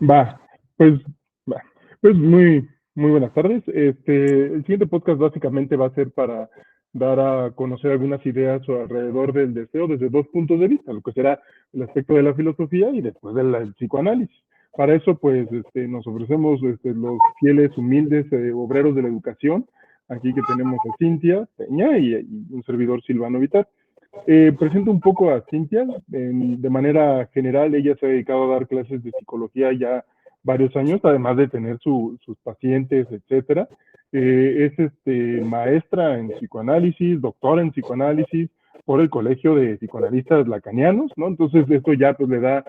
Va, pues, va. Pues muy buenas tardes. El siguiente podcast básicamente va a ser para dar a conocer algunas ideas alrededor del deseo desde dos puntos de vista, lo que será el aspecto de la filosofía y después del psicoanálisis. Para eso, pues, nos ofrecemos los fieles, humildes obreros de la educación. Aquí que tenemos a Cintia Peña y un servidor Silvano Vitar. Presento un poco a Cintia. De manera general, ella se ha dedicado a dar clases de psicología ya varios años, además de tener sus pacientes, etcétera. Es maestra en psicoanálisis, doctora en psicoanálisis por el Colegio de Psicoanalistas Lacanianos, ¿no? Entonces esto ya pues le da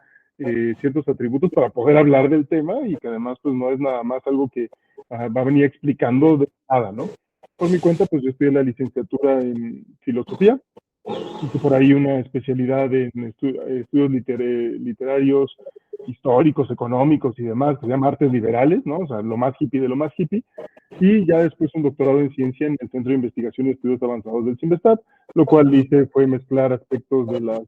ciertos atributos para poder hablar del tema y que además pues no es nada más algo que va a venir explicando de nada, ¿no? Por mi cuenta, pues yo estudié la licenciatura en filosofía, hice por ahí una especialidad en estudios literarios, históricos, económicos y demás, que se llama artes liberales, ¿no? O sea, lo más hippie de lo más hippie. Y ya después un doctorado en ciencia en el Centro de Investigación y Estudios Avanzados del CIMBESTAT, lo cual hice fue mezclar aspectos de las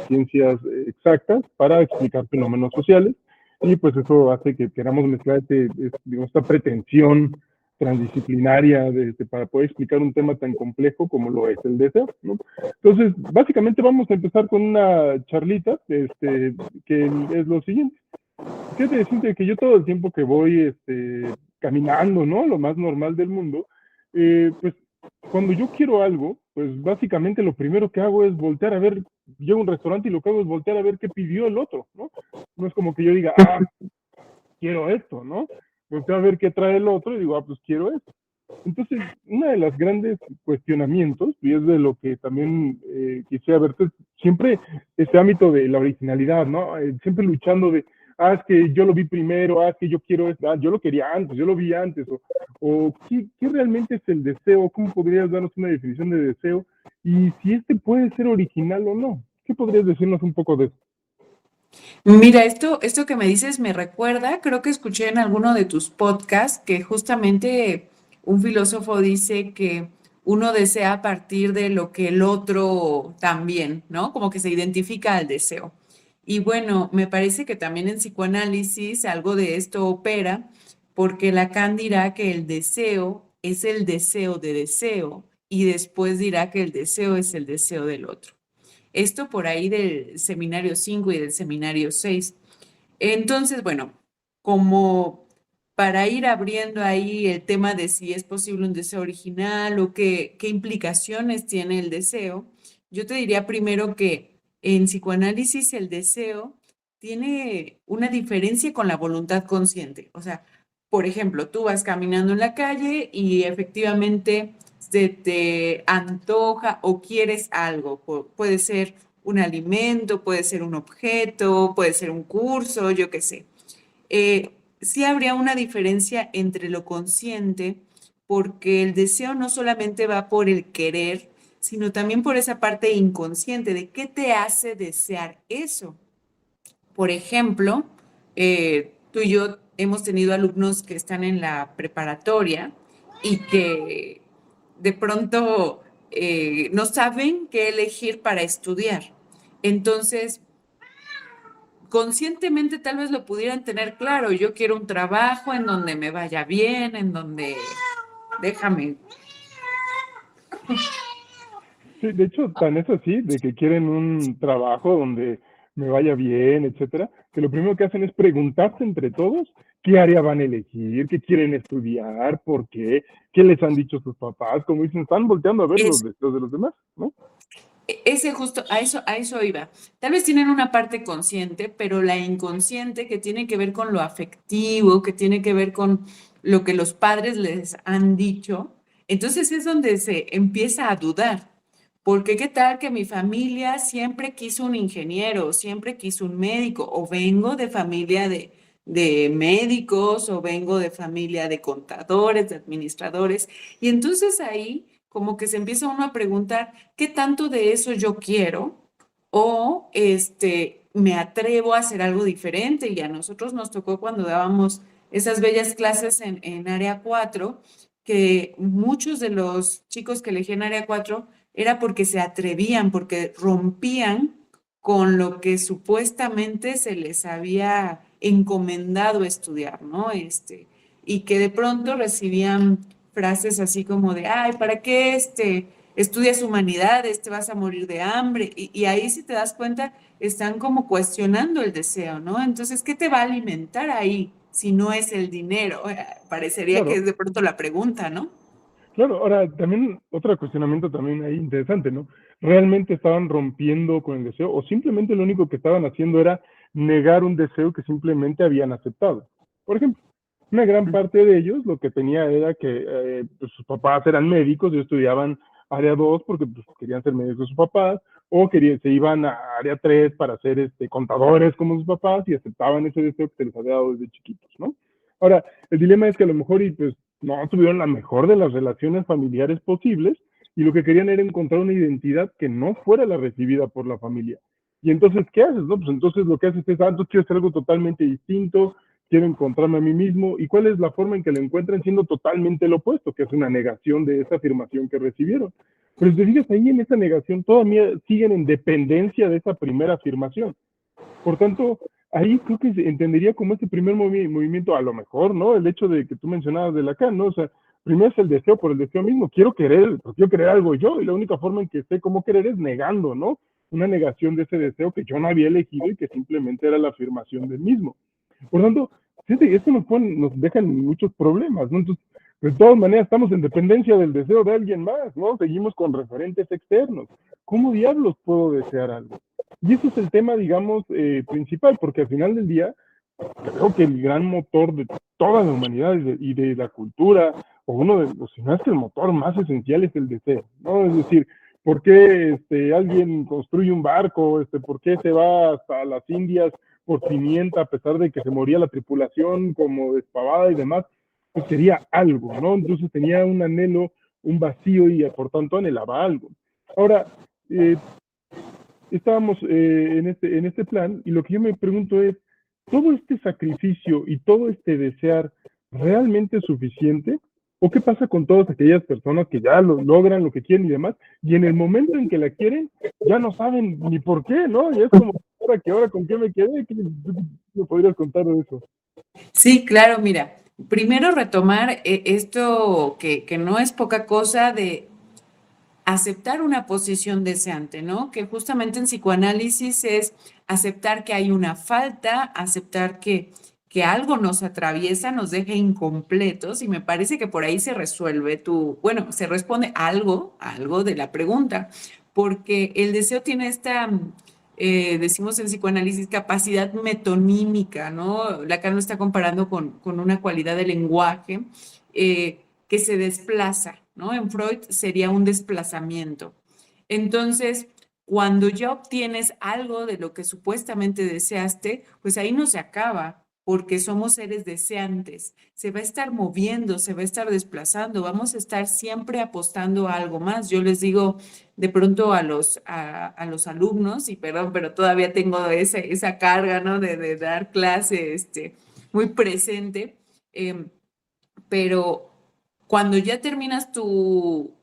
ciencias exactas para explicar fenómenos sociales. Y pues eso hace que queramos mezclar digamos, esta pretensión transdisciplinaria para poder explicar un tema tan complejo como lo es el deseo, ¿no? Entonces, básicamente vamos a empezar con una charlita, que es lo siguiente. Fíjate decirte que yo todo el tiempo que voy caminando, ¿no? Lo más normal del mundo, pues cuando yo quiero algo, pues básicamente lo primero que hago es voltear a ver, llego a un restaurante y lo que hago es voltear a ver qué pidió el otro, ¿no? No es como que yo diga, quiero esto, ¿no? Volteo a ver qué trae el otro y digo, pues quiero esto. Entonces, uno de los grandes cuestionamientos, y es de lo que también quisiera verte, siempre este ámbito de la originalidad, ¿no? Siempre luchando de, es que yo lo vi primero, es que yo quiero esto, yo lo quería antes, yo lo vi antes, o ¿qué realmente es el deseo? ¿Cómo podrías darnos una definición de deseo? Y si puede ser original o no. ¿Qué podrías decirnos un poco de eso? Mira, esto que me dices me recuerda, creo que escuché en alguno de tus podcasts que justamente un filósofo dice que uno desea a partir de lo que el otro también, ¿no? Como que se identifica al deseo. Y bueno, me parece que también en psicoanálisis algo de esto opera, porque Lacan dirá que el deseo es el deseo de deseo y después dirá que el deseo es el deseo del otro. Esto por ahí del seminario 5 y del seminario 6. Entonces, bueno, como para ir abriendo ahí el tema de si es posible un deseo original o qué implicaciones tiene el deseo, yo te diría primero que en psicoanálisis el deseo tiene una diferencia con la voluntad consciente. O sea, por ejemplo, tú vas caminando en la calle y efectivamente se te antoja o quieres algo. Puede ser un alimento, puede ser un objeto, puede ser un curso, yo qué sé. Sí habría una diferencia entre lo consciente, porque el deseo no solamente va por el querer, sino también por esa parte inconsciente de qué te hace desear eso. Por ejemplo, tú y yo hemos tenido alumnos que están en la preparatoria y que de pronto no saben qué elegir para estudiar. Entonces, conscientemente tal vez lo pudieran tener claro. Yo quiero un trabajo en donde me vaya bien, en donde déjame. Sí, de hecho, tan es así, de que quieren un trabajo donde me vaya bien, etcétera, que lo primero que hacen es preguntarse entre todos qué área van a elegir, qué quieren estudiar, por qué les han dicho sus papás, como dicen, están volteando a ver los Es, deseos de los demás, ¿no? ese justo, a eso iba. Tal vez tienen una parte consciente, pero la inconsciente que tiene que ver con lo afectivo, que tiene que ver con lo que los padres les han dicho, entonces es donde se empieza a dudar. Porque qué tal que mi familia siempre quiso un ingeniero, siempre quiso un médico, o vengo de familia de médicos, o vengo de familia de contadores, de administradores, y entonces ahí como que se empieza uno a preguntar, ¿qué tanto de eso yo quiero? O me atrevo a hacer algo diferente. Y a nosotros nos tocó cuando dábamos esas bellas clases en Área 4, que muchos de los chicos que elegían Área 4 era porque se atrevían, porque rompían con lo que supuestamente se les había encomendado estudiar, ¿no? Y que de pronto recibían frases así como de, ay, ¿para qué estudias humanidades? Te vas a morir de hambre. Y ahí, si te das cuenta, están como cuestionando el deseo, ¿no? Entonces, ¿qué te va a alimentar ahí si no es el dinero? Parecería que Claro, es de pronto la pregunta, ¿no? claro. Ahora, también otro cuestionamiento también ahí interesante, ¿no? ¿Realmente estaban rompiendo con el deseo o simplemente lo único que estaban haciendo era negar un deseo que simplemente habían aceptado? Por ejemplo, una gran parte de ellos lo que tenía era que pues, sus papás eran médicos y estudiaban área 2 porque pues, querían ser médicos sus papás, o se iban a área 3 para ser contadores como sus papás y aceptaban ese deseo que se les había dado desde chiquitos, ¿no? Ahora, el dilema es que a lo mejor y pues no tuvieron la mejor de las relaciones familiares posibles y lo que querían era encontrar una identidad que no fuera la recibida por la familia. Y entonces, ¿qué haces? No, pues entonces lo que haces es, entonces quiero hacer algo totalmente distinto, quiero encontrarme a mí mismo. ¿Y cuál es la forma en que lo encuentran siendo totalmente lo opuesto? Que es una negación de esa afirmación que recibieron. Pero si te fijas ahí en esa negación, todavía siguen en dependencia de esa primera afirmación. Por tanto, ahí creo que se entendería como este primer movimiento, a lo mejor, ¿no? El hecho de que tú mencionabas de Lacan, ¿no? O sea, primero es el deseo por el deseo mismo. Quiero querer algo yo, y la única forma en que sé cómo querer es negando, ¿no? Una negación de ese deseo que yo no había elegido y que simplemente era la afirmación del mismo. Por lo tanto, fíjate, esto nos deja en muchos problemas, ¿no? Entonces, de todas maneras, estamos en dependencia del deseo de alguien más, ¿no? Seguimos con referentes externos. ¿Cómo diablos puedo desear algo? Y ese es el tema, digamos, principal, porque al final del día, creo que el gran motor de toda la humanidad y de la cultura, o uno de los, si no es que el motor más esencial es el deseo, ¿no? Es decir, ¿por qué alguien construye un barco? ¿Por qué se va hasta las Indias por pimienta a pesar de que se moría la tripulación como despavada y demás? Pues quería algo, ¿no? Entonces tenía un anhelo, un vacío y por tanto anhelaba algo. Ahora, estábamos en este plan y lo que yo me pregunto es, ¿todo este sacrificio y todo este desear realmente es suficiente? ¿O qué pasa con todas aquellas personas que ya logran lo que quieren y demás, y en el momento en que la quieren, ya no saben ni por qué, ¿no? Y es como, ahora con qué me quedé? ¿Qué me podrías contar de eso? Sí, claro, mira, primero retomar esto que no es poca cosa de aceptar una posición deseante, ¿no? Que justamente en psicoanálisis es aceptar que hay una falta, aceptar que algo nos atraviesa, nos deja incompletos, y me parece que por ahí se resuelve bueno, se responde algo de la pregunta, porque el deseo tiene esta, decimos en psicoanálisis, capacidad metonímica, ¿no? Lacan lo está comparando con una cualidad de lenguaje que se desplaza, ¿no? En Freud sería un desplazamiento. Entonces, cuando ya obtienes algo de lo que supuestamente deseaste, pues ahí no se acaba, porque somos seres deseantes. Se va a estar moviendo, se va a estar desplazando, vamos a estar siempre apostando a algo más. Yo les digo de pronto a los alumnos, y perdón, pero todavía tengo esa carga, ¿no? De dar clase muy presente. Eh, pero cuando ya terminas tu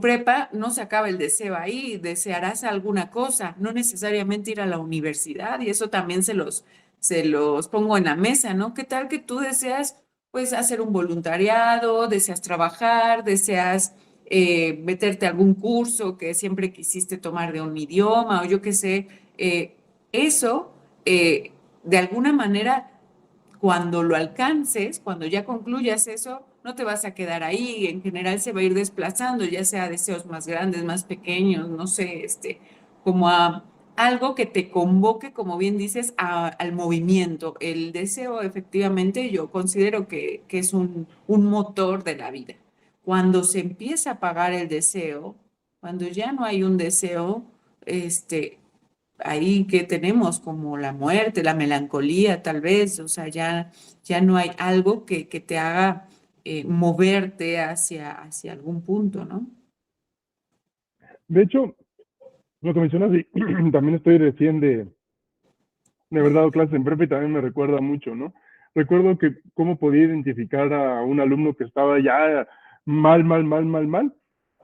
prepa, no se acaba el deseo ahí, desearás alguna cosa, no necesariamente ir a la universidad, y eso también se los pongo en la mesa, ¿no? ¿Qué tal que tú deseas, pues, hacer un voluntariado, deseas trabajar, deseas meterte a algún curso que siempre quisiste tomar de un idioma, o yo qué sé? Eso, de alguna manera, cuando lo alcances, cuando ya concluyas eso, no te vas a quedar ahí. En general se va a ir desplazando, ya sea deseos más grandes, más pequeños, no sé, como a algo que te convoque, como bien dices, al movimiento. El deseo, efectivamente, yo considero que es un motor de la vida. Cuando se empieza a apagar el deseo, cuando ya no hay un deseo, este, ahí que tenemos como la muerte, la melancolía, tal vez, o sea, ya no hay algo que te haga moverte hacia algún punto, ¿no? De hecho, lo que mencionas, y también estoy recién de haber dado clases en prepa y también me recuerda mucho, ¿no? Recuerdo que cómo podía identificar a un alumno que estaba ya mal,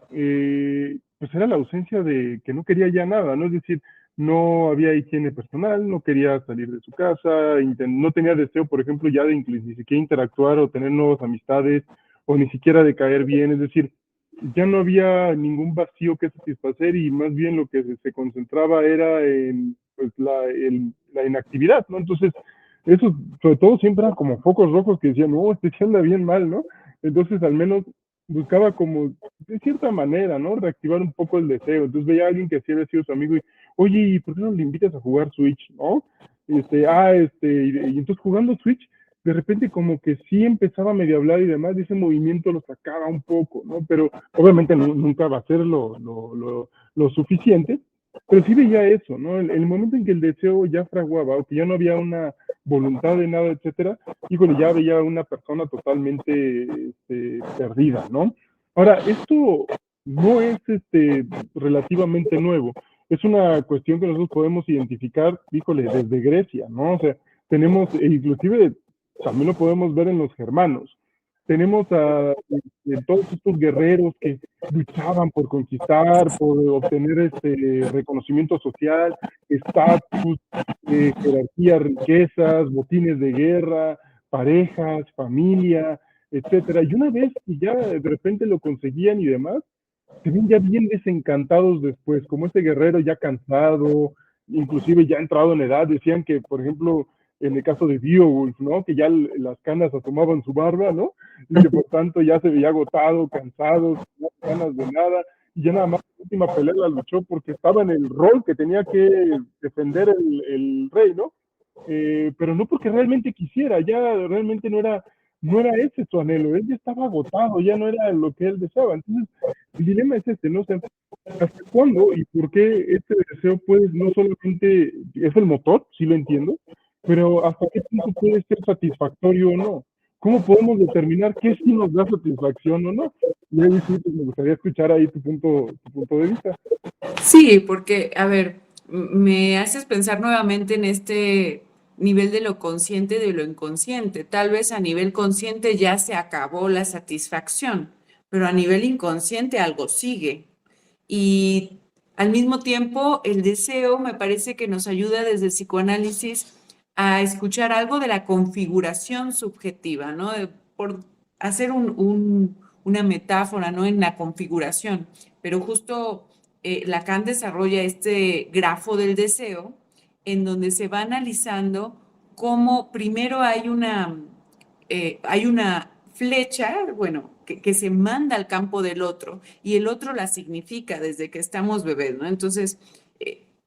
pues era la ausencia de que no quería ya nada, ¿no? Es decir, no había higiene personal, no quería salir de su casa, no tenía deseo, por ejemplo, ya de ni siquiera interactuar o tener nuevas amistades, o ni siquiera de caer bien, es decir, ya no había ningún vacío que satisfacer y más bien lo que se concentraba era en pues, la inactividad, ¿no? Entonces, eso sobre todo siempre eran como focos rojos que decían, no, este sí anda bien mal, ¿no? Entonces, al menos buscaba como, de cierta manera, ¿no? Reactivar un poco el deseo. Entonces veía a alguien que sí había sido su amigo y, oye, ¿y por qué no le invitas a jugar Switch, no? Y entonces jugando Switch, de repente como que sí empezaba a medio hablar y demás, y ese movimiento lo sacaba un poco, ¿no? Pero obviamente nunca va a ser lo suficiente, pero sí veía eso, ¿no? El momento en que el deseo ya fraguaba, o que ya no había una voluntad de nada, etcétera, híjole, ya veía una persona totalmente perdida, ¿no? Ahora, esto no es relativamente nuevo, es una cuestión que nosotros podemos identificar, híjole, desde Grecia, ¿no? O sea, tenemos, inclusive también lo podemos ver en los germanos. Tenemos a todos estos guerreros que luchaban por conquistar, por obtener reconocimiento social, estatus, jerarquía, riquezas, botines de guerra, parejas, familia, etcétera. Y una vez que ya de repente lo conseguían y demás, se ven ya bien desencantados después, como este guerrero ya cansado, inclusive ya entrado en edad, decían que, por ejemplo, en el caso de Beowulf, ¿no? Que ya las canas asomaban su barba, ¿no? Y que por tanto ya se veía agotado, cansado, sin ganas de nada, y ya nada más la última pelea la luchó porque estaba en el rol que tenía que defender el rey, ¿no? Pero no porque realmente quisiera, ya realmente no era ese su anhelo, él ya estaba agotado, ya no era lo que él deseaba. Entonces, el dilema es este, ¿no? O sea, ¿hasta cuándo y por qué este deseo puede no solamente, es el motor, sí lo entiendo, pero hasta qué punto puede ser satisfactorio o no? ¿Cómo podemos determinar qué sí nos da satisfacción o no? Y ahí sí, pues me gustaría escuchar ahí tu punto de vista. Sí, porque, a ver, me haces pensar nuevamente en este nivel de lo consciente y de lo inconsciente. Tal vez a nivel consciente ya se acabó la satisfacción, pero a nivel inconsciente algo sigue. Y al mismo tiempo, el deseo me parece que nos ayuda desde el psicoanálisis a escuchar algo de la configuración subjetiva, ¿no? Por hacer una metáfora, ¿no? En la configuración. Pero justo Lacan desarrolla este grafo del deseo en donde se va analizando cómo primero hay una flecha, bueno, que se manda al campo del otro y el otro la significa desde que estamos bebés, ¿no? Entonces,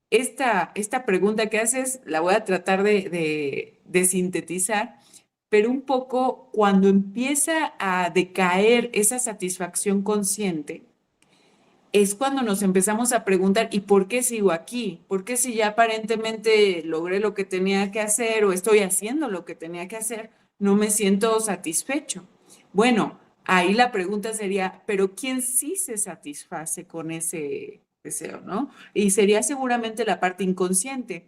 esta pregunta que haces la voy a tratar de sintetizar, pero un poco cuando empieza a decaer esa satisfacción consciente, es cuando nos empezamos a preguntar, ¿y por qué sigo aquí? ¿Por qué si ya aparentemente logré lo que tenía que hacer o estoy haciendo lo que tenía que hacer, no me siento satisfecho? Bueno, ahí la pregunta sería, ¿pero quién sí se satisface con ese deseo, no? Y sería seguramente la parte inconsciente.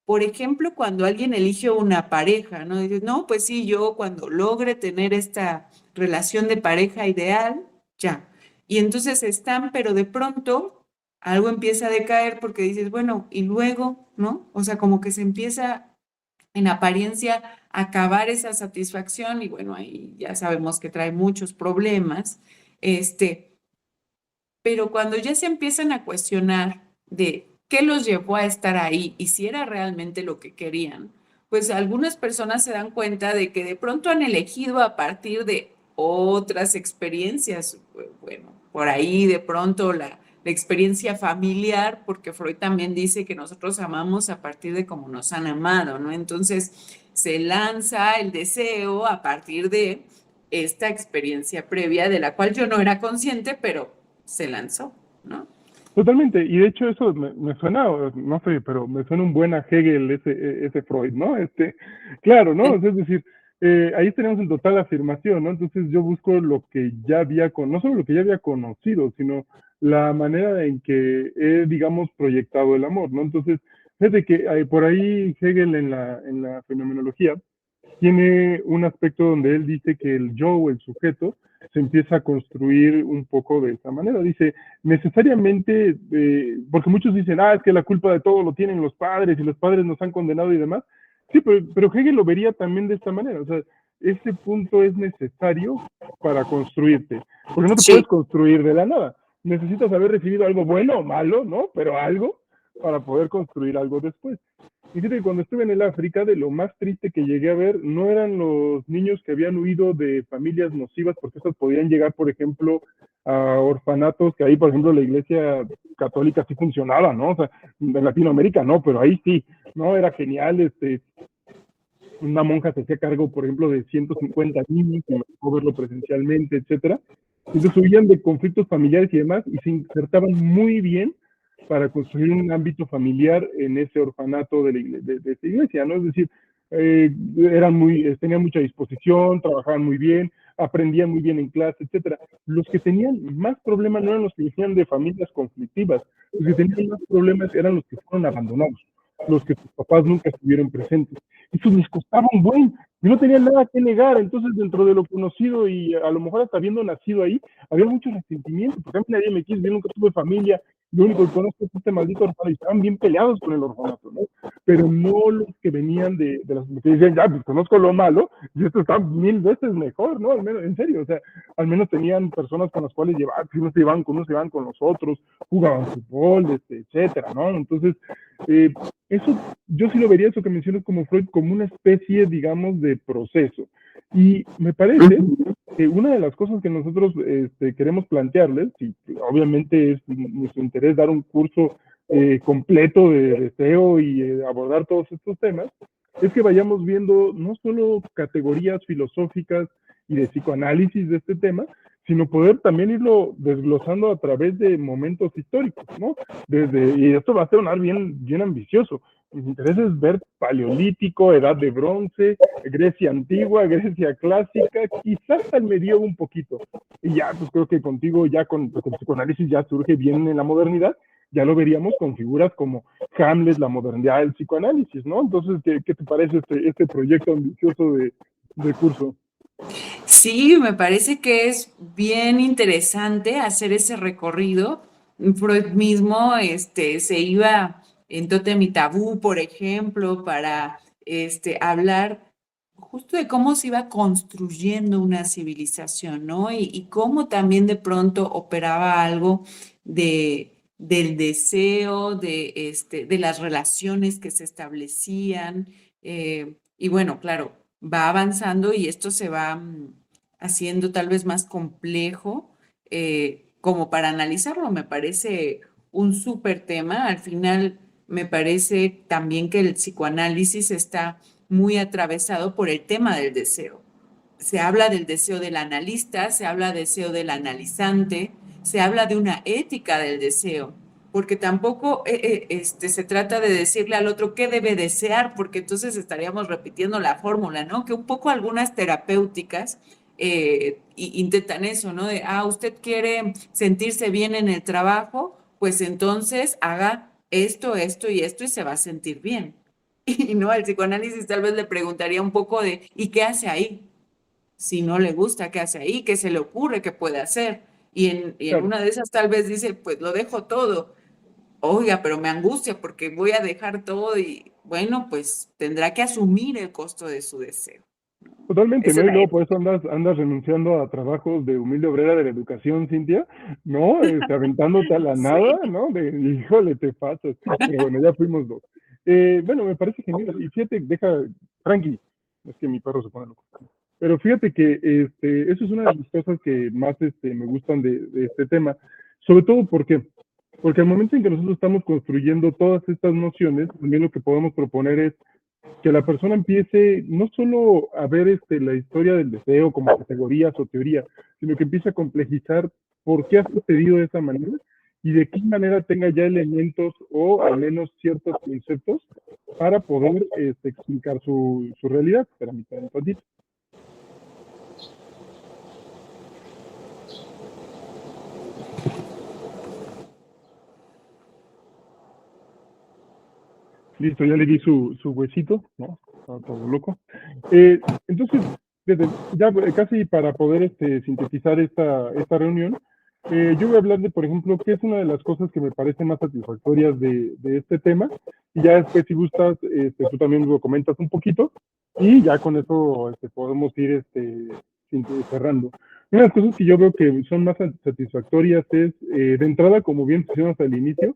Por ejemplo, cuando alguien elige una pareja, ¿no? Dices, no, pues sí, yo cuando logre tener esta relación de pareja ideal, ya. Y entonces están, pero de pronto algo empieza a decaer porque dices, bueno, y luego, ¿no? O sea, como que se empieza en apariencia a acabar esa satisfacción y bueno, ahí ya sabemos que trae muchos problemas. Este, pero cuando ya se empiezan a cuestionar de qué los llevó a estar ahí y si era realmente lo que querían, pues algunas personas se dan cuenta de que de pronto han elegido a partir de otras experiencias, bueno, por ahí de pronto la experiencia familiar, porque Freud también dice que nosotros amamos a partir de cómo nos han amado, ¿no? Entonces se lanza el deseo a partir de esta experiencia previa de la cual yo no era consciente, pero se lanzó, ¿no? Totalmente, y de hecho eso me suena, no sé, pero me suena un buen a Hegel ese Freud, ¿no? Claro, ¿no? Sí. Es decir, ahí tenemos en total afirmación, ¿no? Entonces yo busco lo que ya había, no solo lo que ya había conocido, sino la manera en que he, digamos, proyectado el amor, ¿no? Entonces, fíjate que por ahí Hegel en la fenomenología tiene un aspecto donde él dice que el yo o el sujeto se empieza a construir un poco de esa manera. Dice, necesariamente, porque muchos dicen, es que la culpa de todo lo tienen los padres y los padres nos han condenado y demás. Sí, pero Hegel lo vería también de esta manera. O sea, ese punto es necesario para construirte, porque no te puedes Sí. construir de la nada. Necesitas haber recibido algo bueno o malo, ¿no? Pero algo para poder construir algo después. Y fíjate que cuando estuve en el África, de lo más triste que llegué a ver, no eran los niños que habían huido de familias nocivas, porque esas podían llegar, por ejemplo, a orfanatos, que ahí, por ejemplo, la iglesia católica sí funcionaba, ¿no? O sea, en Latinoamérica no, pero ahí sí, ¿no? Era genial, una monja se hacía cargo, por ejemplo, de 150 niños, y me tocó verlo presencialmente, etcétera. Entonces huían de conflictos familiares y demás, y se insertaban muy bien para construir un ámbito familiar en ese orfanato de esa iglesia, ¿no? Es decir, tenían mucha disposición, trabajaban muy bien, aprendían muy bien en clase, etcétera. Los que tenían más problemas no eran los que venían de familias conflictivas, los que tenían más problemas eran los que fueron abandonados, los que sus papás nunca estuvieron presentes. Eso les costaba un buen, y no tenían nada que negar, entonces dentro de lo conocido y a lo mejor hasta habiendo nacido ahí, había mucho resentimiento, porque a mí nadie me quiso, yo nunca tuve familia, lo único que conozco es este maldito orfanato, y estaban bien peleados con el orfanato, ¿no? Pero no los que venían de las que decían, ya, pues conozco lo malo, y esto está 1000 veces mejor, ¿no? Al menos, en serio, o sea, al menos tenían personas con las cuales llevar, si unos se iban con los otros, jugaban fútbol, etcétera, ¿no? Entonces, eso, yo sí lo vería, eso que mencionas como Freud, como una especie, digamos, de proceso. Y me parece que una de las cosas que nosotros queremos plantearles, y obviamente es nuestro interés dar un curso completo de deseo y abordar todos estos temas, es que vayamos viendo no solo categorías filosóficas y de psicoanálisis de este tema, sino poder también irlo desglosando a través de momentos históricos, ¿no? Y esto va a sonar bien, bien ambicioso. Mis interés es ver paleolítico, edad de bronce, Grecia antigua, Grecia clásica, quizás al medievo un poquito. Y ya, pues creo que contigo, ya con el psicoanálisis ya surge bien en la modernidad, ya lo veríamos con figuras como Hamlet, la modernidad del psicoanálisis, ¿no? Entonces, ¿qué te parece este proyecto ambicioso de curso? Sí, me parece que es bien interesante hacer ese recorrido. Freud mismo se iba en Tótem y Tabú, por ejemplo, para hablar justo de cómo se iba construyendo una civilización, ¿no? Y cómo también de pronto operaba algo del deseo, de las relaciones que se establecían. Y bueno, claro, va avanzando y esto se va haciendo tal vez más complejo como para analizarlo. Me parece un súper tema. Al final me parece también que el psicoanálisis está muy atravesado por el tema del deseo. Se habla del deseo del analista, se habla del deseo del analizante, se habla de una ética del deseo, porque tampoco se trata de decirle al otro qué debe desear, porque entonces estaríamos repitiendo la fórmula, ¿no? Que un poco algunas terapéuticas intentan eso, ¿no? De, usted quiere sentirse bien en el trabajo, pues entonces haga esto, esto y esto y se va a sentir bien. Y no, al psicoanálisis tal vez le preguntaría un poco de, ¿y qué hace ahí? Si no le gusta, ¿qué hace ahí? ¿Qué se le ocurre que puede hacer? Y en Claro. una de esas tal vez dice, pues lo dejo todo. Oiga, pero me angustia porque voy a dejar todo y bueno, pues tendrá que asumir el costo de su deseo. Totalmente, Esa ¿no? es Y la luego por ética. eso andas renunciando a trabajos de humilde obrera de la educación, Cintia, ¿no? Aventándote a la nada, Sí. ¿no? Híjole, te pasas. Pero bueno, ya fuimos dos. Bueno, me parece genial. Y fíjate, tranqui, es que mi perro se pone loco. Pero fíjate que eso es una de las cosas que más me gustan de este tema. Sobre todo porque al momento en que nosotros estamos construyendo todas estas nociones, también lo que podemos proponer es que la persona empiece no solo a ver la historia del deseo como categorías o teoría, sino que empiece a complejizar por qué ha sucedido de esa manera y de qué manera tenga ya elementos o al menos ciertos conceptos para poder explicar su realidad. Permítanme un tantito. Listo, ya le di su huesito, ¿no? Estaba todo loco. Entonces, Ya casi para poder sintetizar esta reunión, yo voy a hablar de, por ejemplo, qué es una de las cosas que me parecen más satisfactorias de este tema, y ya después, si gustas, tú también lo comentas un poquito, y ya con eso podemos ir cerrando. Una de las cosas que yo veo que son más satisfactorias es, de entrada, como bien mencionamos al inicio,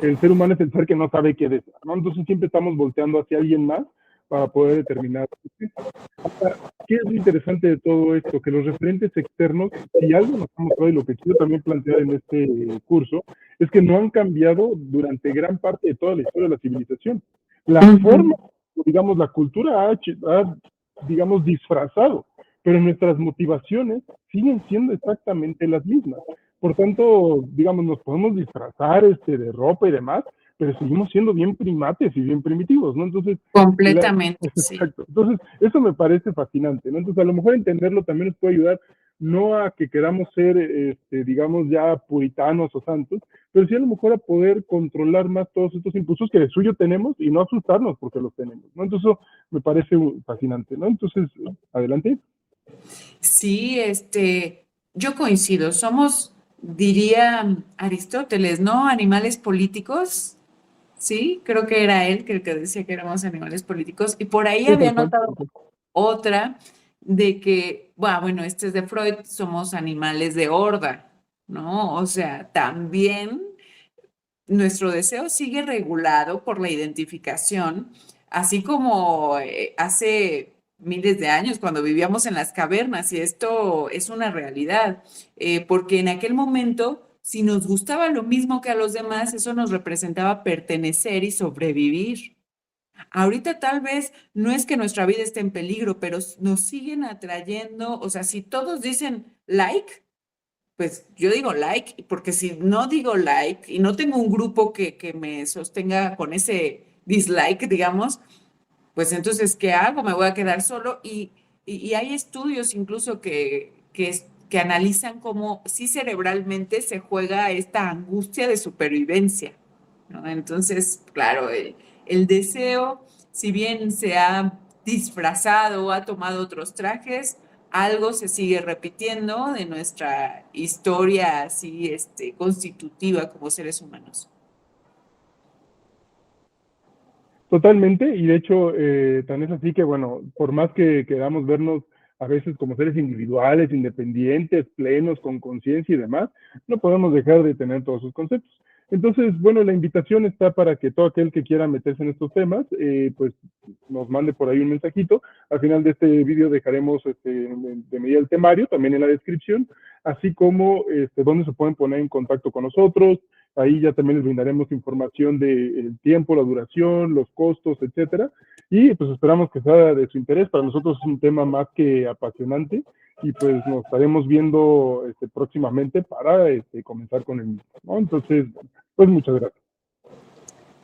el ser humano es el ser que no sabe qué desear, ¿no? Entonces siempre estamos volteando hacia alguien más para poder determinar. ¿Qué es lo interesante de todo esto? Que los referentes externos, si algo nos ha mostrado y lo que quiero también plantear en este curso, es que no han cambiado durante gran parte de toda la historia de la civilización. La forma, digamos, la cultura ha, digamos, disfrazado, pero nuestras motivaciones siguen siendo exactamente las mismas. Por tanto, digamos, nos podemos disfrazar de ropa y demás, pero seguimos siendo bien primates y bien primitivos, ¿no? Entonces, Completamente, sí. exacto. Entonces, eso me parece fascinante, ¿no? Entonces, a lo mejor entenderlo también nos puede ayudar, no a que queramos ser, digamos, ya puritanos o santos, pero sí a lo mejor a poder controlar más todos estos impulsos que de suyo tenemos y no asustarnos porque los tenemos, ¿no? Entonces, eso me parece fascinante, ¿no? Entonces, adelante. Sí, yo coincido. Somos, diría Aristóteles, ¿no? Animales políticos. Sí, creo que era él que el que decía que éramos animales políticos. Y por ahí Sí, había tal cual. notado otra de que, bueno, este es de Freud, somos animales de horda, ¿no? O sea, también nuestro deseo sigue regulado por la identificación, así como hace miles de años cuando vivíamos en las cavernas, y esto es una realidad, porque en aquel momento, si nos gustaba lo mismo que a los demás, eso nos representaba pertenecer y sobrevivir. Ahorita tal vez no es que nuestra vida esté en peligro, pero nos siguen atrayendo, o sea, si todos dicen like, pues yo digo like, porque si no digo like y no tengo un grupo que me sostenga con ese dislike, digamos, pues entonces, ¿qué hago? Me voy a quedar solo y hay estudios incluso que analizan cómo sí cerebralmente se juega esta angustia de supervivencia, ¿no? Entonces, claro, el deseo, si bien se ha disfrazado, ha tomado otros trajes, algo se sigue repitiendo de nuestra historia así, constitutiva como seres humanos. Totalmente, y de hecho, tan es así que, bueno, por más que queramos vernos a veces como seres individuales, independientes, plenos, con conciencia y demás, no podemos dejar de tener todos sus conceptos. Entonces, bueno, la invitación está para que todo aquel que quiera meterse en estos temas, pues nos mande por ahí un mensajito. Al final de este vídeo dejaremos de medida el temario, también en la descripción, así como dónde se pueden poner en contacto con nosotros. Ahí ya también les brindaremos información del tiempo, la duración, los costos, etcétera. Y pues esperamos que sea de su interés. Para nosotros es un tema más que apasionante y pues nos estaremos viendo próximamente para comenzar con el mismo, ¿no? Entonces, pues muchas gracias.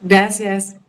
Gracias.